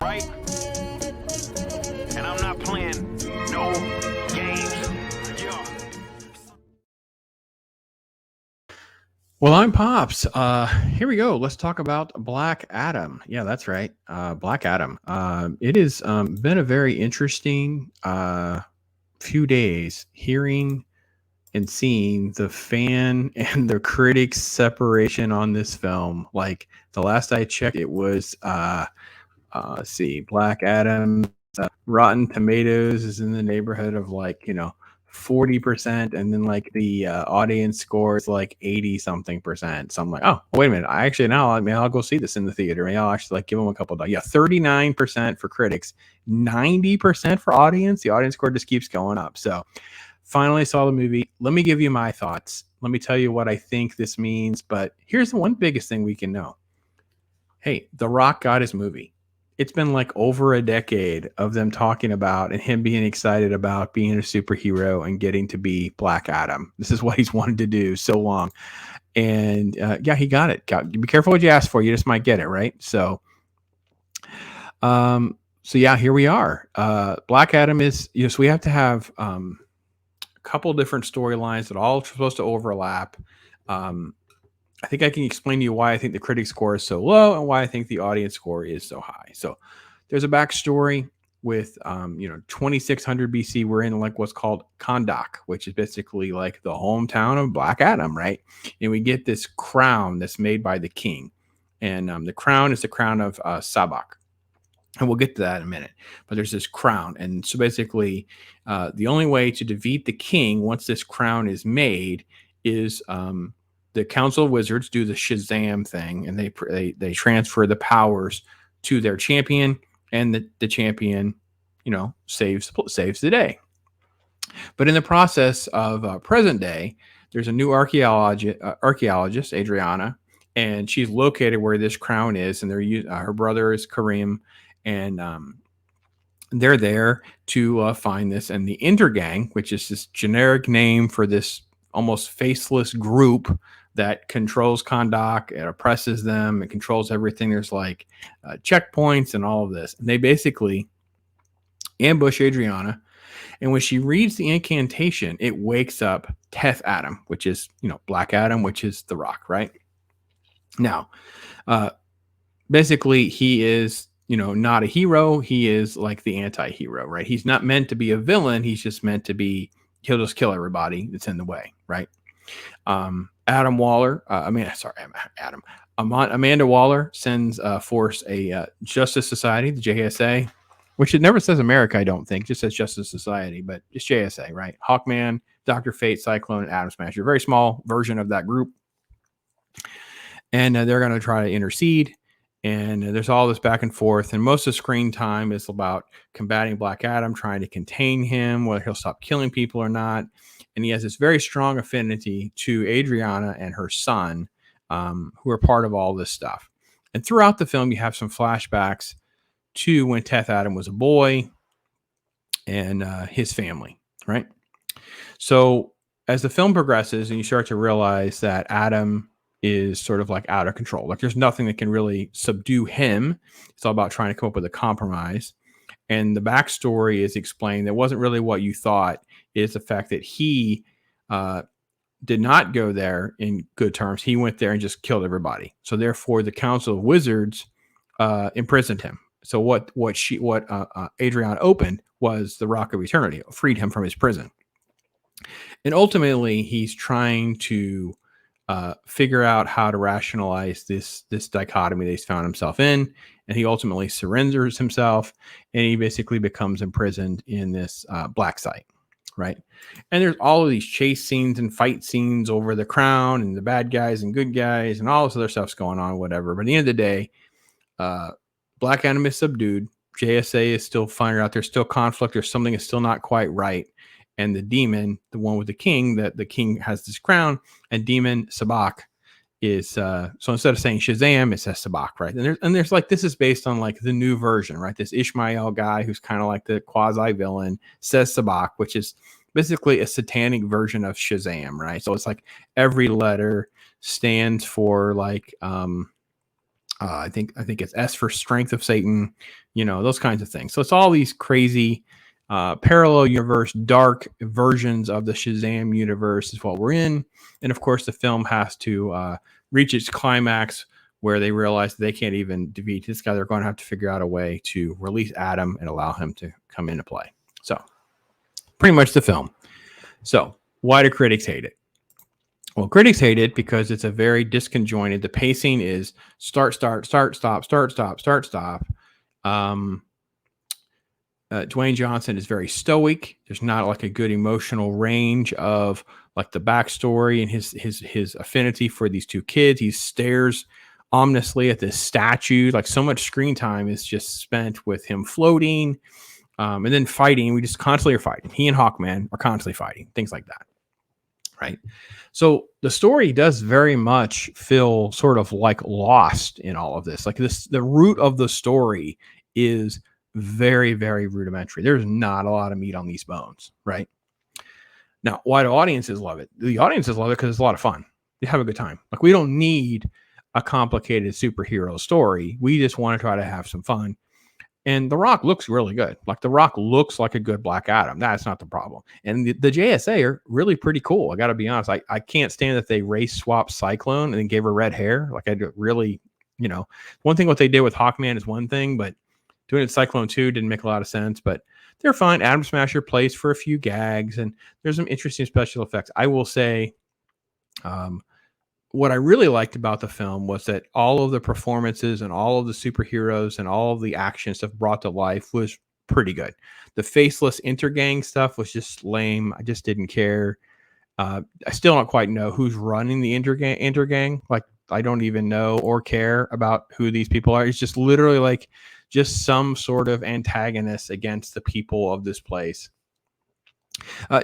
Right? And I'm not playing no games. Yeah. Well, I'm Pops. Here we go. Let's talk about Black Adam. Yeah, that's right. Black Adam. It has been a very interesting few days hearing and seeing the fan and the critics separation on this film. Like the last I checked, it was let's see, Black Adam. Rotten Tomatoes is in the neighborhood of like 40%, and then like the audience score is like 80 something percent. So I'm like, oh wait a minute, I actually now I'll go see this in the theater. Maybe I'll actually like give them a couple of, yeah, 39% for critics, 90% for audience. The audience score just keeps going up. So finally saw the movie. Let me give you my thoughts. Let me tell you what I think this means. But here's the one biggest thing we can know. Hey, The Rock got his movie. It's been like over a decade of them talking about and him being excited about being a superhero and getting to be Black Adam. This is what he's wanted to do so long. And yeah, he got it. Be careful what you ask for. You just might get it, right? So yeah, here we are. Black Adam is, so we have to have a couple different storylines that all supposed to overlap. I think I can explain to you why I think the critic score is so low and why I think the audience score is so high. So there's a backstory with 2600 BC. We're in like what's called Kahndaq, which is basically like the hometown of Black Adam, right? And we get this crown that's made by the king, and the crown is the crown of Sabak. And we'll get to that in a minute. But there's this crown. And so basically, the only way to defeat the king once this crown is made is the Council of Wizards do the Shazam thing, and they transfer the powers to their champion, and the champion, saves the day. But in the process of present day, there's a new archaeologist, Adriana, and she's located where this crown is, and her brother is Kareem, and they're there to find this. And the Intergang, which is this generic name for this almost faceless group that controls Kahndaq, it oppresses them, it controls everything. There's like checkpoints and all of this. And they basically ambush Adriana. And when she reads the incantation, it wakes up Teth Adam, which is, Black Adam, which is The Rock, right? Now, basically, he is, not a hero. He is like the anti-hero, right? He's not meant to be a villain. He's just meant to be, he'll just kill everybody that's in the way, right? Amanda Waller sends force a Justice Society, the JSA, which it never says America, I don't think, just says Justice Society, but it's JSA, right? Hawkman, Dr. Fate, Cyclone, and Atom Smasher, a very small version of that group. And they're going to try to intercede. And there's all this back and forth. And most of the screen time is about combating Black Adam, trying to contain him, whether he'll stop killing people or not. And he has this very strong affinity to Adriana and her son, who are part of all this stuff. And throughout the film, you have some flashbacks to when Teth Adam was a boy and his family, right? So as the film progresses and you start to realize that Adam is sort of like out of control, like there's nothing that can really subdue him. It's all about trying to come up with a compromise. And the backstory is explained that wasn't really what you thought, is the fact that he did not go there in good terms. He went there and just killed everybody. So therefore, the Council of Wizards imprisoned him. So what Adriana opened was the Rock of Eternity, freed him from his prison. And ultimately, he's trying to figure out how to rationalize this dichotomy that he's found himself in. And he ultimately surrenders himself, and he basically becomes imprisoned in this black site, right? And there's all of these chase scenes and fight scenes over the crown and the bad guys and good guys and all this other stuff's going on, whatever. But at the end of the day, Black Adam is subdued. JSA is still finding out there's still conflict. There's something that's still not quite right. And the demon, the one with the king, that the king has this crown, and demon Sabak is so instead of saying Shazam, it says Sabak, right? And there's like, this is based on like the new version, right? This Ishmael guy who's kind of like the quasi villain says Sabak, which is basically a satanic version of Shazam, right? So it's like every letter stands for like I think it's S for Strength of Satan, those kinds of things. So it's all these crazy parallel universe, dark versions of the Shazam universe is what we're in. And of course, the film has to reach its climax where they realize they can't even defeat this guy. They're going to have to figure out a way to release Adam and allow him to come into play. So pretty much the film. So why do critics hate it? Well, critics hate it because it's a very disconjointed. The pacing is start, stop, start, stop. Dwayne Johnson is very stoic. There's not like a good emotional range of like the backstory and his affinity for these two kids. He stares ominously at this statue. Like so much screen time is just spent with him floating and then fighting. We just constantly are fighting. He and Hawkman are constantly fighting, things like that. Right. So the story does very much feel sort of like lost in all of this. Like the root of the story is very, very rudimentary. There's not a lot of meat on these bones, right? Now, why do audiences love it? The audiences love it because it's a lot of fun. They have a good time. Like we don't need a complicated superhero story. We just want to try to have some fun. And The Rock looks really good. Like The Rock looks like a good Black Adam. That's not the problem. And the JSA are really pretty cool. I got to be honest. I can't stand that they race swapped Cyclone and then gave her red hair. Like I really, one thing what they did with Hawkman is one thing, but doing it Cyclone 2 didn't make a lot of sense. But they're fine. Atom Smasher plays for a few gags, and there's some interesting special effects. I will say, what I really liked about the film was that all of the performances and all of the superheroes and all of the action stuff brought to life was pretty good. The faceless intergang stuff was just lame. I just didn't care. I still don't quite know who's running the intergang. Like I don't even know or care about who these people are. It's just literally like just some sort of antagonist against the people of this place.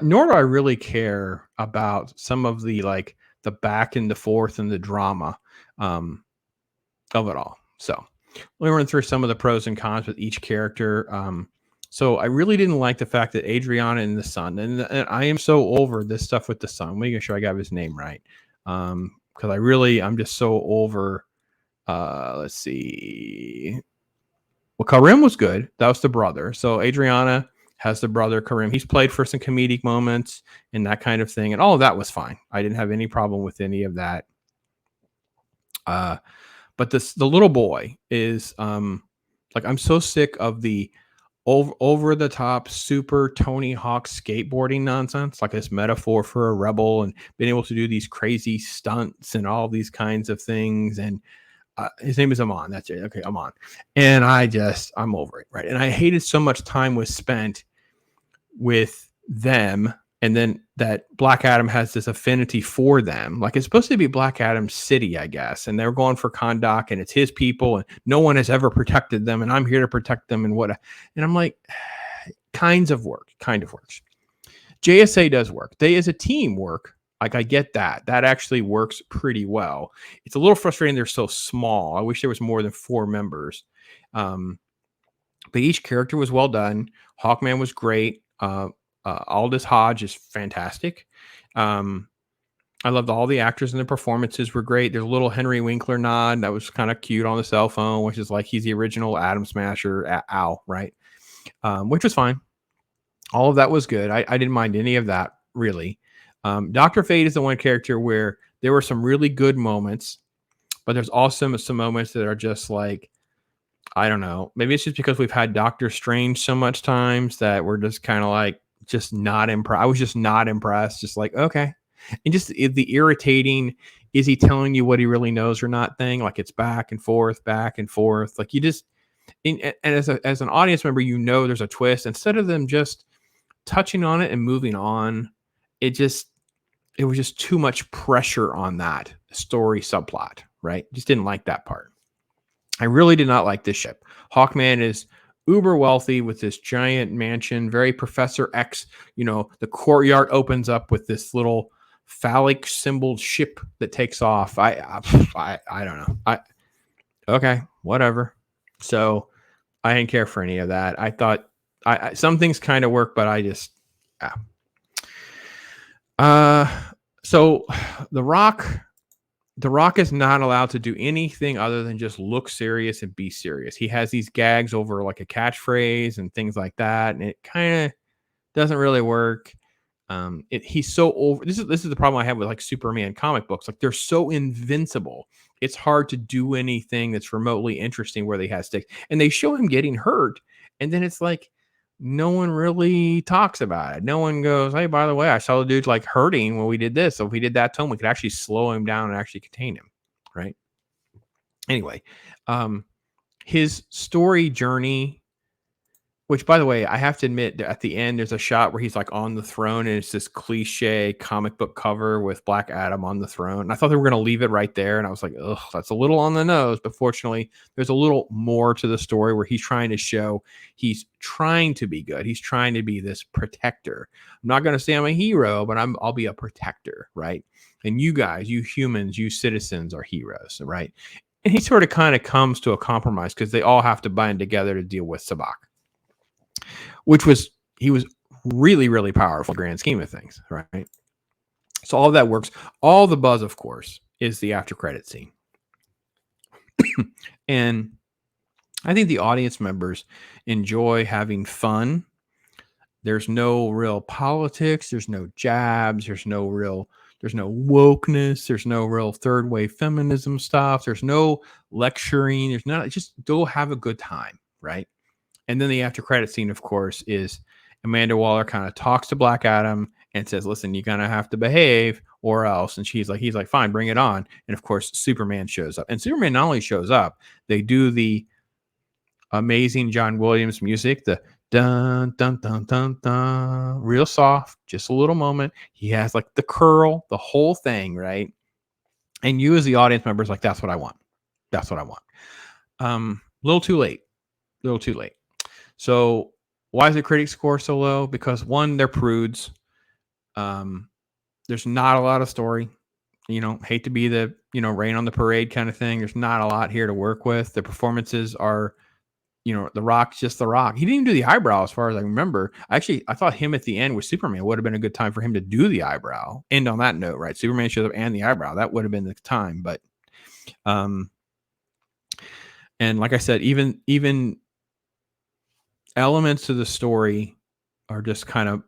Nor do I really care about some of the like the back and the forth and the drama of it all. So let me run through some of the pros and cons with each character. So I really didn't like the fact that Adriana and the son, and I am so over this stuff with the son, making sure I got his name right. Because I'm just so over, let's see. Well, Karim was good. That was the brother. So Adriana has the brother Karim. He's played for some comedic moments and that kind of thing. And all of that was fine. I didn't have any problem with any of that. But the little boy is like, I'm so sick of the over the top super Tony Hawk skateboarding nonsense, like this metaphor for a rebel and being able to do these crazy stunts and all these kinds of things. And his name is Amon. That's it. Okay, Amon. And I'm over it. Right. And I hated so much time was spent with them. And then that Black Adam has this affinity for them. Like it's supposed to be Black Adam's city, I guess. And they're going for Kahndaq and it's his people and no one has ever protected them. And I'm here to protect them and what. And I'm like, kind of works. JSA does work. They as a team work. Like I get that. That actually works pretty well. It's a little frustrating. They're so small. I wish there was more than 4 members. But each character was well done. Hawkman was great. Aldous Hodge is fantastic. I loved all the actors and the performances were great. There's a little Henry Winkler nod that was kind of cute on the cell phone, which is like he's the original Atom Smasher, Al, right? Which was fine. All of that was good. I didn't mind any of that really. Dr. Fate is the one character where there were some really good moments, but there's also some moments that are just like, I don't know. Maybe it's just because we've had Doctor Strange so much times that we're just kind of like, just not impressed. I was just not impressed. Just like, okay. And just the irritating, is he telling you what he really knows or not thing? Like it's back and forth. Like you just, and as an audience member, there's a twist. Instead of them just touching on it and moving on, it was just too much pressure on that story subplot, right? Just didn't like that part. I really did not like this ship. Hawkman is uber wealthy with this giant mansion, very Professor X. The courtyard opens up with this little phallic symboled ship that takes off. I don't know. Okay, whatever. So I didn't care for any of that. I thought some things kind of work, but I just, So The Rock The Rock is not allowed to do anything other than just look serious and be serious. He has these gags over like a catchphrase and things like that, and it kind of doesn't really work. He's so over. This is the problem I have with like Superman comic books. Like they're so invincible. It's hard to do anything that's remotely interesting where they have sticks. And they show him getting hurt, and then it's like no one really talks about it. No one goes, "Hey, by the way, I saw the dude like hurting when we did this. So if we did that to him, we could actually slow him down and actually contain him." Right. Anyway, his story journey, which, by the way, I have to admit that at the end, there's a shot where he's like on the throne and it's this cliche comic book cover with Black Adam on the throne. And I thought they were going to leave it right there. And I was like, ugh, that's a little on the nose. But fortunately, there's a little more to the story where he's trying to show he's trying to be good. He's trying to be this protector. I'm not going to say I'm a hero, but I'll be a protector, right? And you guys, you humans, you citizens are heroes, right? And he sort of kind of comes to a compromise because they all have to bind together to deal with Sabak. He was really, really powerful in the grand scheme of things, right? So all of that works. All the buzz, of course, is the after credit scene. And I think the audience members enjoy having fun. There's no real politics. There's no jabs. There's no wokeness. There's no real third wave feminism stuff. There's no lecturing. There's not, just go have a good time, right? And then the after credit scene, of course, is Amanda Waller kind of talks to Black Adam and says, listen, you're going to have to behave or else. And he's like, fine, bring it on. And of course, Superman shows up. And Superman not only shows up, they do the amazing John Williams music, the dun, dun, dun, dun, dun, real soft, just a little moment. He has like the curl, the whole thing, right? And you as the audience members, like, that's what I want. That's what I want. A little too late. So why is the critic score so low? Because one, they're prudes. There's not a lot of story. Hate to be the, rain on the parade kind of thing. There's not a lot here to work with. The performances are, The Rock's just The Rock. He didn't even do the eyebrow as far as I remember. I thought him at the end with Superman would have been a good time for him to do the eyebrow. End on that note, right? Superman shows up and the eyebrow. That would have been the time. But, and like I said, even elements of the story are just kind of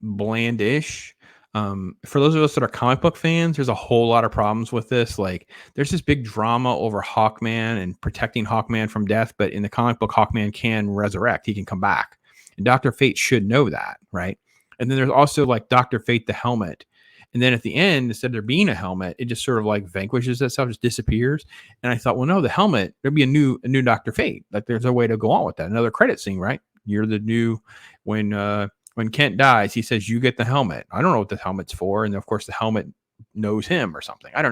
blandish. For those of us that are comic book fans, there's a whole lot of problems with this. Like, there's this big drama over Hawkman and protecting Hawkman from death, but in the comic book, Hawkman can resurrect. He can come back. And Dr. Fate should know that, right? And then there's also like Dr. Fate, the helmet. And then at the end, instead of there being a helmet, it just sort of like vanquishes itself, just disappears. And I thought, well, no, the helmet, there'd be a new Dr. Fate. Like, there's a way to go on with that. Another credit scene, right? You're the new, when Kent dies, he says, you get the helmet. I don't know what the helmet's for. And of course, the helmet knows him or something. I don't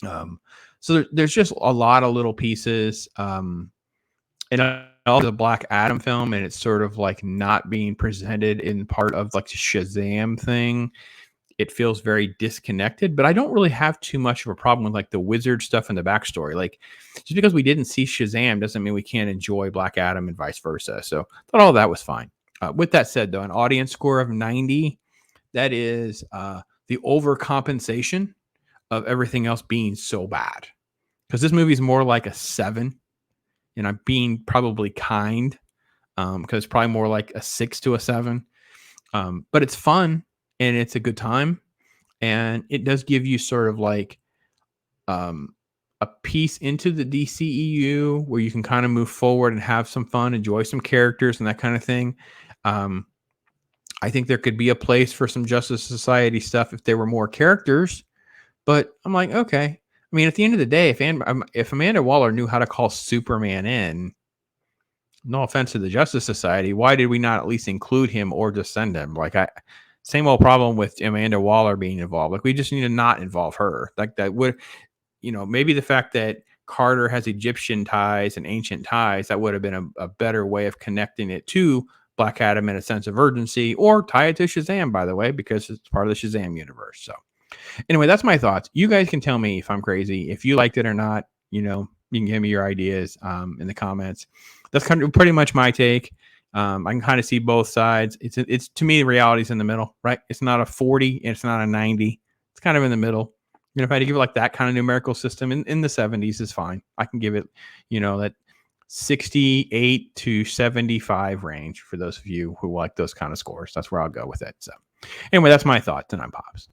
know. So there's just a lot of little pieces. And also the Black Adam film, and it's sort of like not being presented in part of like the Shazam thing. It feels very disconnected, but I don't really have too much of a problem with like the wizard stuff and the backstory. Like, just because we didn't see Shazam doesn't mean we can't enjoy Black Adam and vice versa. So I thought all that was fine. With that said, though, an audience score of 90, that is the overcompensation of everything else being so bad. Because this movie is more like a 7, and I'm being probably kind, because it's probably more like a 6 to a 7. But it's fun, and it's a good time, and it does give you sort of like a piece into the DCEU where you can kind of move forward and have some fun, enjoy some characters and that kind of thing. I think there could be a place for some Justice Society stuff if there were more characters, but I'm like, okay. I mean, at the end of the day, if Amanda Waller knew how to call Superman in, no offense to the Justice Society, why did we not at least include him or just send him? Like, same old problem with Amanda Waller being involved. Like, we just need to not involve her. Like, that would, maybe the fact that Carter has Egyptian ties and ancient ties, that would have been a better way of connecting it to Black Adam in a sense of urgency, or tie it to Shazam, by the way, because it's part of the Shazam universe. So anyway, that's my thoughts. You guys can tell me if I'm crazy, if you liked it or not. You can give me your ideas in the comments. That's kind of pretty much my take. I can kind of see both sides. It's to me, the reality's in the middle, right? It's not a 40 and it's not a 90. It's kind of in the middle. if I had to give it like that kind of numerical system in the 70s is fine. I can give it, that 68 to 75 range for those of you who like those kind of scores. That's where I'll go with it. So anyway, that's my thoughts, and I'm Pops.